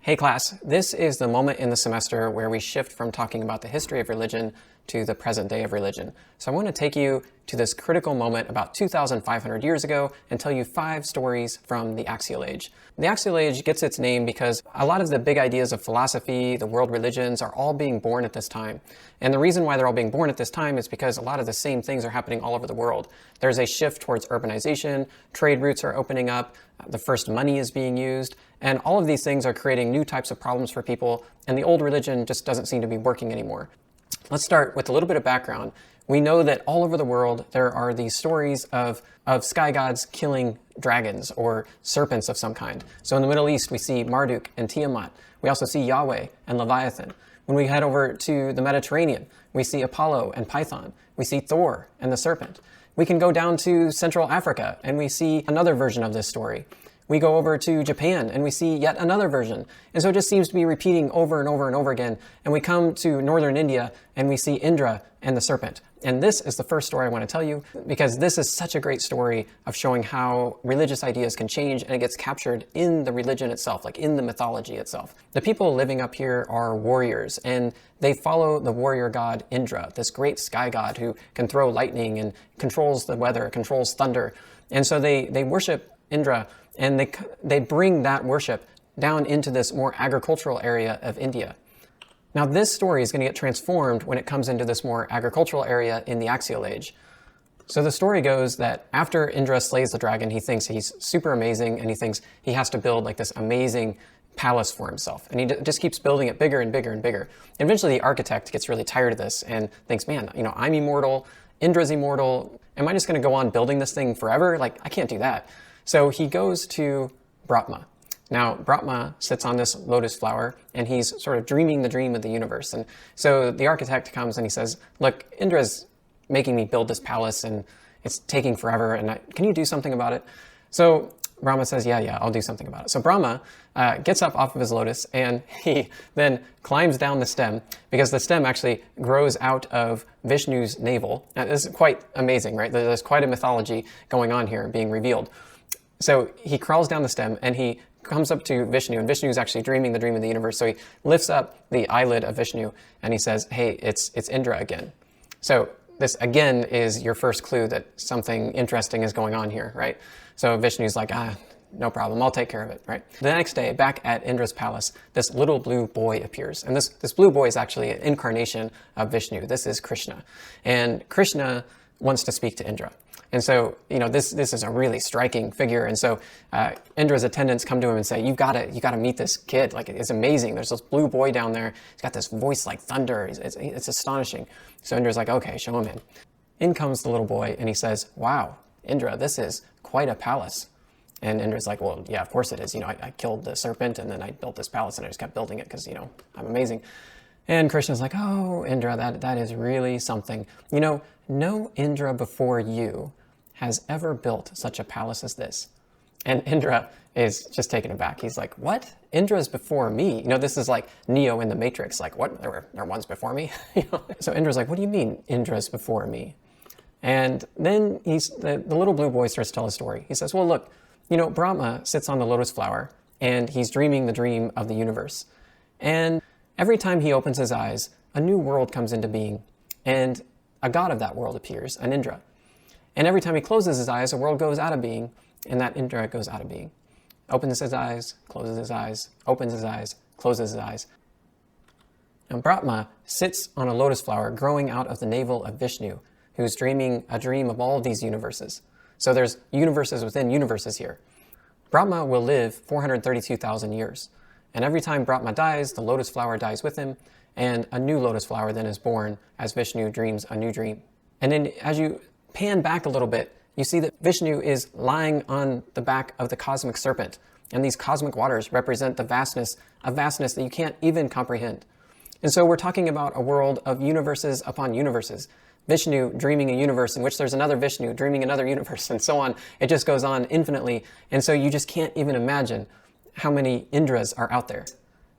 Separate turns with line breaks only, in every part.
Hey class, this is the moment in the semester where we shift from talking about the history of religion to the present day of religion. So I want to take you to this critical moment about 2,500 years ago and tell you 5 stories from the Axial Age. The Axial Age gets its name because a lot of the big ideas of philosophy, the world religions, are all being born at this time. And the reason why they're all being born at this time is because a lot of the same things are happening all over the world. There's a shift towards urbanization, trade routes are opening up, the first money is being used, and all of these things are creating new types of problems for people, and the old religion just doesn't seem to be working anymore. Let's start with a little bit of background. We know that all over the world there are these stories of sky gods killing dragons or serpents of some kind. So in the Middle East we see Marduk and Tiamat. We also see Yahweh and Leviathan. When we head over to the Mediterranean, we see Apollo and Python. We see Thor and the serpent. We can go down to Central Africa and we see another version of this story. We go over to Japan and we see yet another version. And so it just seems to be repeating over and over and over again. And we come to northern India and we see Indra and the serpent. And this is the first story I want to tell you because this is such a great story of showing how religious ideas can change, and it gets captured in the religion itself, like in the mythology itself. The people living up here are warriors, and they follow the warrior god Indra, this great sky god who can throw lightning and controls the weather, controls thunder. And so they worship Indra, and they bring that worship down into this more agricultural area of India. Now this story is going to get transformed when it comes into this more agricultural area in the Axial Age. So the story goes that after Indra slays the dragon, he thinks he's super amazing, and he thinks he has to build like this amazing palace for himself. And he just keeps building it bigger and bigger and bigger. And eventually the architect gets really tired of this and thinks, man, I'm immortal, Indra's immortal. Am I just going to go on building this thing forever? Like, I can't do that. So he goes to Brahma. Now, Brahma sits on this lotus flower, and he's sort of dreaming the dream of the universe. And so the architect comes and he says, look, Indra's making me build this palace, and it's taking forever, and can you do something about it? So Brahma says, yeah, I'll do something about it. So Brahma gets up off of his lotus, and he then climbs down the stem, because the stem actually grows out of Vishnu's navel. Now, this is quite amazing, right? There's quite a mythology going on here being revealed. So he crawls down the stem, and he comes up to Vishnu, and Vishnu is actually dreaming the dream of the universe. So he lifts up the eyelid of Vishnu, and he says, hey, it's Indra again. So this, again, is your first clue that something interesting is going on here, right? So Vishnu's like, no problem, I'll take care of it, right? The next day, back at Indra's palace, this little blue boy appears. And this blue boy is actually an incarnation of Vishnu. This is Krishna. And Krishna wants to speak to Indra. And so, this is a really striking figure. And so Indra's attendants come to him and say, you gotta meet this kid. Like, it's amazing. There's this blue boy down there. He's got this voice like thunder. It's astonishing. So Indra's like, okay, show him in. In comes the little boy, and he says, wow, Indra, this is quite a palace. And Indra's like, well, yeah, of course it is. I killed the serpent, and then I built this palace, and I just kept building it because, I'm amazing. And Krishna's like, oh, Indra, that is really something. No Indra before you has ever built such a palace as this. And Indra is just taken aback. He's like, what? Indra's before me? This is like Neo in the Matrix. Like, what? There were ones before me? So Indra's like, what do you mean Indra's before me? And then the little blue boy starts to tell a story. He says, well, look, Brahma sits on the lotus flower, and he's dreaming the dream of the universe. And every time he opens his eyes, a new world comes into being, and a god of that world appears, an Indra. And every time he closes his eyes, a world goes out of being, and that Indra goes out of being. Opens his eyes, closes his eyes, opens his eyes, closes his eyes. And Brahma sits on a lotus flower growing out of the navel of Vishnu, who's dreaming a dream of all of these universes. So there's universes within universes here. Brahma will live 432,000 years. And every time Brahma dies, the lotus flower dies with him, and a new lotus flower then is born as Vishnu dreams a new dream. And then as you pan back a little bit, you see that Vishnu is lying on the back of the cosmic serpent, and these cosmic waters represent the vastness that you can't even comprehend. And so we're talking about a world of universes upon universes. Vishnu dreaming a universe in which there's another Vishnu dreaming another universe, and so on. It just goes on infinitely, and so you just can't even imagine how many Indras are out there.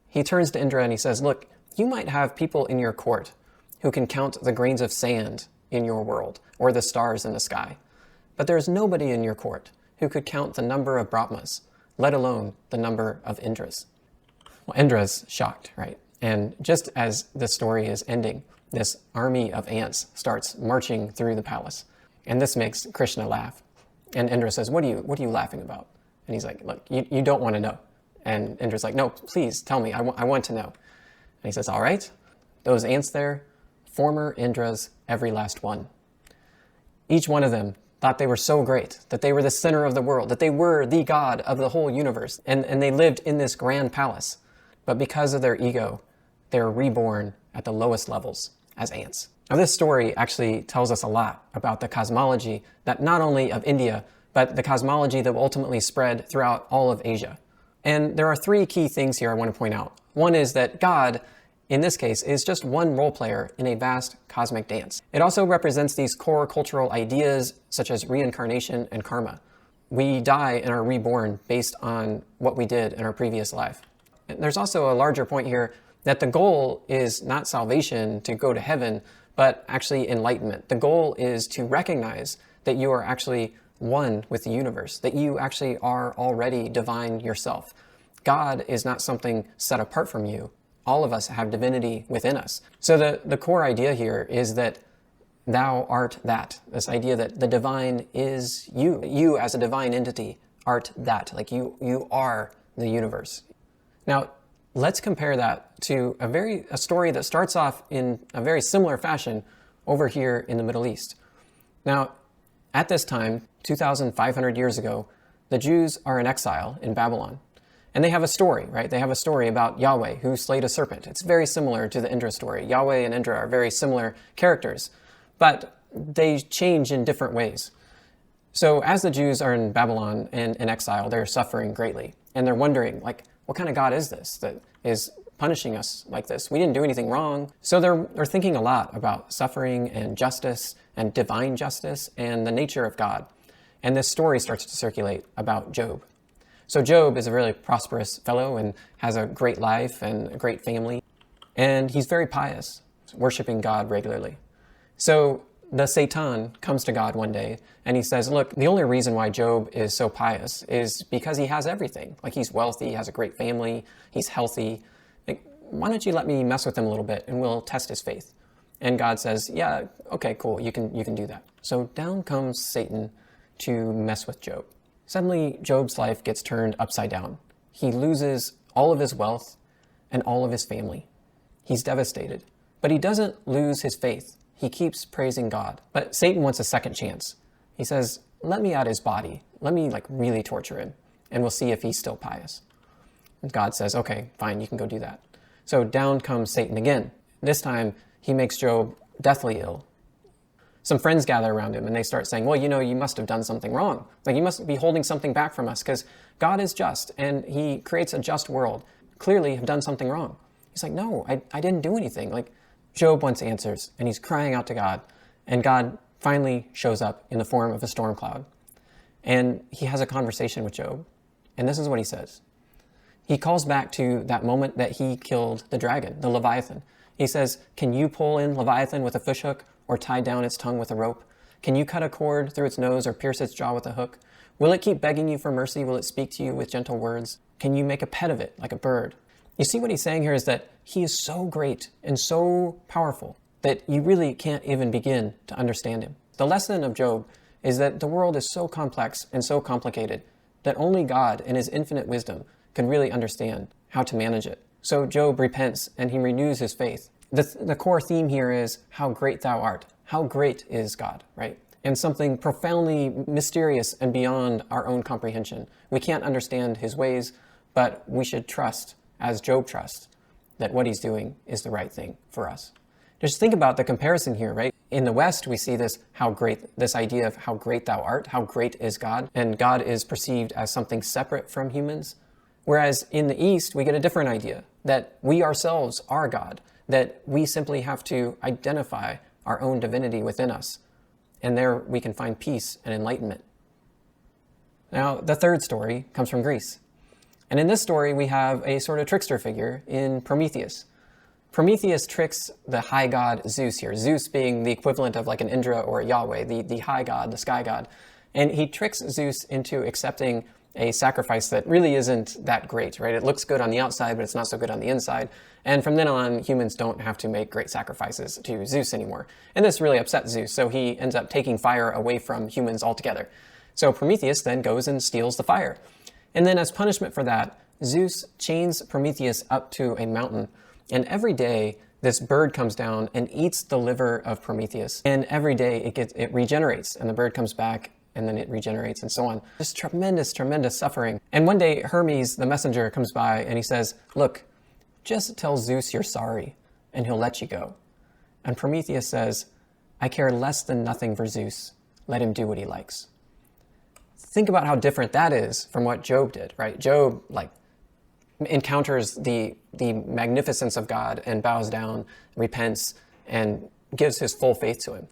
He turns to Indra and he says, look, you might have people in your court who can count the grains of sand in your world, or the stars in the sky. But there's nobody in your court who could count the number of Brahmas, let alone the number of Indras. Well, Indra's shocked, right? And just as the story is ending, this army of ants starts marching through the palace. And this makes Krishna laugh. And Indra says, what are you laughing about? And he's like, look, you don't want to know. And Indra's like, no, please tell me. I want to know. And he says, all right, those ants there, former Indra's every last one. Each one of them thought they were so great, that they were the center of the world, that they were the god of the whole universe. And they lived in this grand palace. But because of their ego, they're reborn at the lowest levels as ants. Now, this story actually tells us a lot about the cosmology that not only of India, but the cosmology that will ultimately spread throughout all of Asia. And there are three key things here I want to point out. One is that God, in this case, is just one role player in a vast cosmic dance. It also represents these core cultural ideas such as reincarnation and karma. We die and are reborn based on what we did in our previous life. And there's also a larger point here that the goal is not salvation to go to heaven, but actually enlightenment. The goal is to recognize that you are actually one with the universe, that you actually are already divine yourself. God is not something set apart from you. All of us have divinity within us. So the core idea here is that thou art that. This idea that the divine is you. You as a divine entity art that. Like you are the universe. Now, let's compare that to a story that starts off in a very similar fashion over here in the Middle East. Now, at this time, 2,500 years ago, the Jews are in exile in Babylon. And they have a story, right? They have a story about Yahweh who slayed a serpent. It's very similar to the Indra story. Yahweh and Indra are very similar characters, but they change in different ways. So as the Jews are in Babylon and in exile, they're suffering greatly. And they're wondering, like, what kind of God is this that is punishing us like this? We didn't do anything wrong. So they're thinking a lot about suffering and justice and divine justice and the nature of God. And this story starts to circulate about Job. So Job is a really prosperous fellow and has a great life and a great family. And he's very pious, worshiping God regularly. So the Satan comes to God one day and he says, look, the only reason why Job is so pious is because he has everything. Like, he's wealthy, he has a great family, he's healthy. Like, why don't you let me mess with him a little bit and we'll test his faith? And God says, yeah, okay, cool, you can do that. So down comes Satan to mess with Job. Suddenly, Job's life gets turned upside down. He loses all of his wealth and all of his family. He's devastated, but he doesn't lose his faith. He keeps praising God. But Satan wants a second chance. He says, let me out his body. Let me really torture him, and we'll see if he's still pious. And God says, okay, fine, you can go do that. So down comes Satan again. This time, he makes Job deathly ill. Some friends gather around him and they start saying, well, you must have done something wrong. Like, you must be holding something back from us because God is just and he creates a just world. Clearly have done something wrong. He's like, no, I didn't do anything. Like, Job wants answers and he's crying out to God. And God finally shows up in the form of a storm cloud. And he has a conversation with Job. And this is what he says. He calls back to that moment that he killed the dragon, the Leviathan. He says, can you pull in Leviathan with a fishhook or tie down its tongue with a rope? Can you cut a cord through its nose or pierce its jaw with a hook? Will it keep begging you for mercy? Will it speak to you with gentle words? Can you make a pet of it like a bird? You see, what he's saying here is that he is so great and so powerful that you really can't even begin to understand him. The lesson of Job is that the world is so complex and so complicated that only God in his infinite wisdom can really understand how to manage it. So Job repents and he renews his faith. The core theme here is how great thou art. How great is God, right? And something profoundly mysterious and beyond our own comprehension. We can't understand his ways, but we should trust, as Job trusts, that what he's doing is the right thing for us. Just think about the comparison here, right? In the West, we see this idea of how great thou art, how great is God, and God is perceived as something separate from humans. Whereas in the East, we get a different idea, that we ourselves are God, that we simply have to identify our own divinity within us. And there we can find peace and enlightenment. Now, the third story comes from Greece. And in this story, we have a sort of trickster figure in Prometheus. Prometheus tricks the high god Zeus here, Zeus being the equivalent of like an Indra or a Yahweh, the high god, the sky god. And he tricks Zeus into accepting a sacrifice that really isn't that great, right? It looks good on the outside, but it's not so good on the inside. And from then on, humans don't have to make great sacrifices to Zeus anymore. And this really upsets Zeus, so he ends up taking fire away from humans altogether. So Prometheus then goes and steals the fire. And then as punishment for that, Zeus chains Prometheus up to a mountain. And every day, this bird comes down and eats the liver of Prometheus. And every day it regenerates, and the bird comes back, and then it regenerates, and so on. Just tremendous, tremendous suffering. And one day, Hermes, the messenger, comes by, and he says, look, just tell Zeus you're sorry, and he'll let you go. And Prometheus says, I care less than nothing for Zeus. Let him do what he likes. Think about how different that is from what Job did, right? Job, encounters the magnificence of God and bows down, repents, and gives his full faith to him.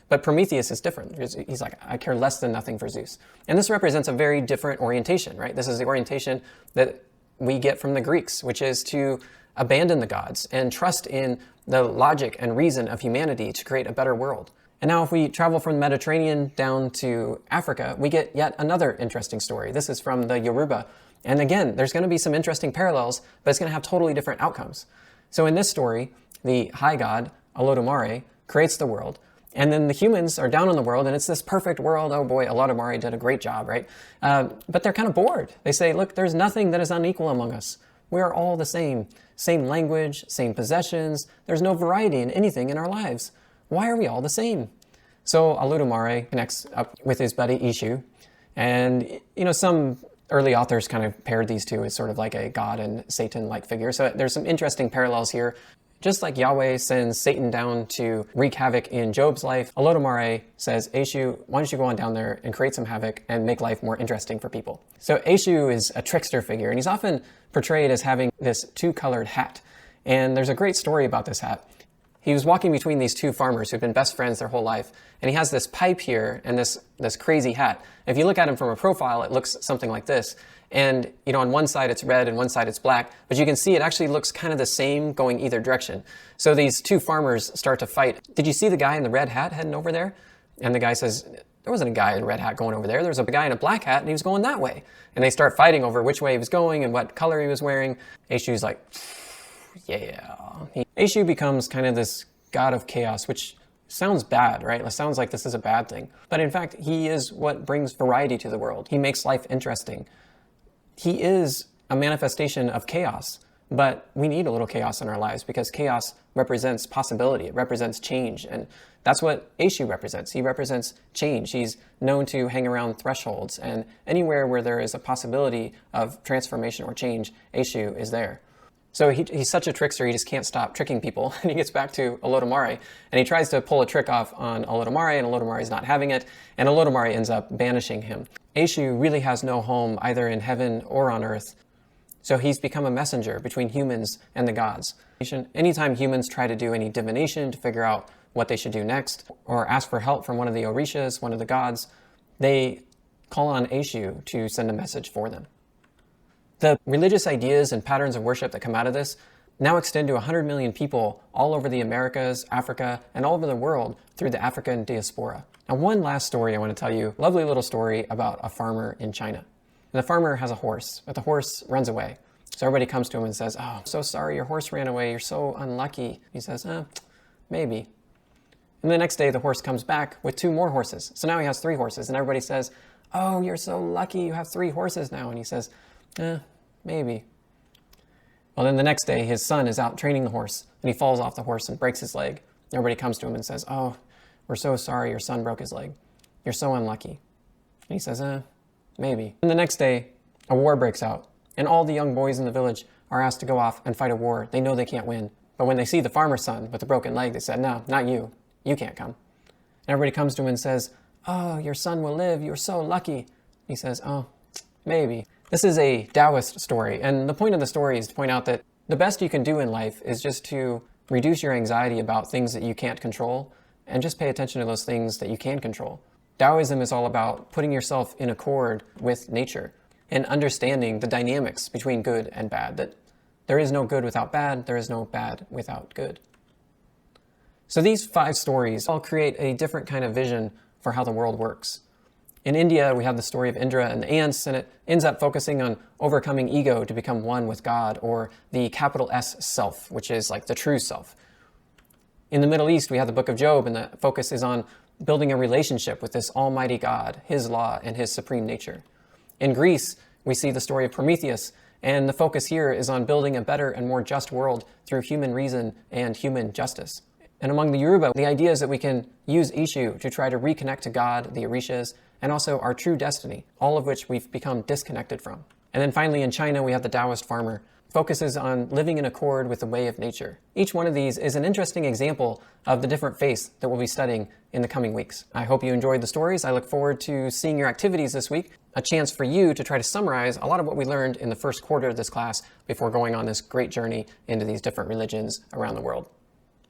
But Prometheus is different. He's like, I care less than nothing for Zeus. And this represents a very different orientation, right? This is the orientation that we get from the Greeks, which is to abandon the gods and trust in the logic and reason of humanity to create a better world. And now if we travel from the Mediterranean down to Africa, we get yet another interesting story. This is from the Yoruba. And again, there's going to be some interesting parallels, but it's going to have totally different outcomes. So in this story, the high god, Olodumare, creates the world. And then the humans are down in the world, and it's this perfect world. Oh boy, Olodumare did a great job, right? But they're kind of bored. They say, look, there's nothing that is unequal among us. We are all the same. Same language, same possessions. There's no variety in anything in our lives. Why are we all the same? So Olodumare connects up with his buddy Ishu. And, some early authors kind of paired these two as sort of like a God and Satan-like figure. So there's some interesting parallels here. Just like Yahweh sends Satan down to wreak havoc in Job's life, Olodumare says, Eshu, why don't you go on down there and create some havoc and make life more interesting for people? So Eshu is a trickster figure, and he's often portrayed as having this two-colored hat. And there's a great story about this hat. He was walking between these two farmers who've been best friends their whole life, and he has this pipe here and this crazy hat. If you look at him from a profile, it looks something like this. And, on one side it's red and one side it's black, but you can see it actually looks kind of the same going either direction. So these two farmers start to fight. Did you see the guy in the red hat heading over there? And the guy says, there wasn't a guy in a red hat going over there. There was a guy in a black hat and he was going that way. And they start fighting over which way he was going and what color he was wearing. Eshu's like, yeah. Eshu becomes kind of this god of chaos, which sounds bad, right? It sounds like this is a bad thing. But in fact, he is what brings variety to the world. He makes life interesting. He is a manifestation of chaos, but we need a little chaos in our lives because chaos represents possibility. It represents change. And that's what Eshu represents. He represents change. He's known to hang around thresholds, and anywhere where there is a possibility of transformation or change, Eshu is there. So he's such a trickster, he just can't stop tricking people. And he gets back to Olodumare, and he tries to pull a trick off on Olodumare, and Olodumare is not having it, and Olodumare ends up banishing him. Eshu really has no home either in heaven or on earth, so he's become a messenger between humans and the gods. Anytime humans try to do any divination to figure out what they should do next, or ask for help from one of the Orishas, one of the gods, they call on Eshu to send a message for them. The religious ideas and patterns of worship that come out of this now extend to 100 million people all over the Americas, Africa, and all over the world through the African diaspora. Now, one last story I want to tell you, a lovely little story about a farmer in China. And the farmer has a horse, but the horse runs away. So everybody comes to him and says, oh, I'm so sorry your horse ran away, you're so unlucky. He says, maybe. And the next day the horse comes back with 2 more horses. So now he has 3 horses, and everybody says, oh, you're so lucky, you have 3 horses now. And he says, maybe. Well, then the next day, his son is out training the horse, and he falls off the horse and breaks his leg. Everybody comes to him and says, oh, we're so sorry your son broke his leg. You're so unlucky. And he says, maybe. And the next day, a war breaks out, and all the young boys in the village are asked to go off and fight a war. They know they can't win. But when they see the farmer's son with the broken leg, they said, no, not you. You can't come. And everybody comes to him and says, oh, your son will live. You're so lucky. He says, oh, maybe. This is a Taoist story, and the point of the story is to point out that the best you can do in life is just to reduce your anxiety about things that you can't control and just pay attention to those things that you can control. Taoism is all about putting yourself in accord with nature and understanding the dynamics between good and bad, that there is no good without bad, there is no bad without good. So these 5 stories all create a different kind of vision for how the world works. In India, we have the story of Indra and the ants, and it ends up focusing on overcoming ego to become one with God, or the capital S self, which is like the true self. In the Middle East, we have the book of Job, and the focus is on building a relationship with this almighty God, his law, and his supreme nature. In Greece, we see the story of Prometheus, and the focus here is on building a better and more just world through human reason and human justice. And among the Yoruba, the idea is that we can use Ishu to try to reconnect to God, the Orishas, and also our true destiny, all of which we've become disconnected from. And then finally in China, we have the Taoist farmer, focuses on living in accord with the way of nature. Each one of these is an interesting example of the different faiths that we'll be studying in the coming weeks. I hope you enjoyed the stories. I look forward to seeing your activities this week, a chance for you to try to summarize a lot of what we learned in the first quarter of this class before going on this great journey into these different religions around the world.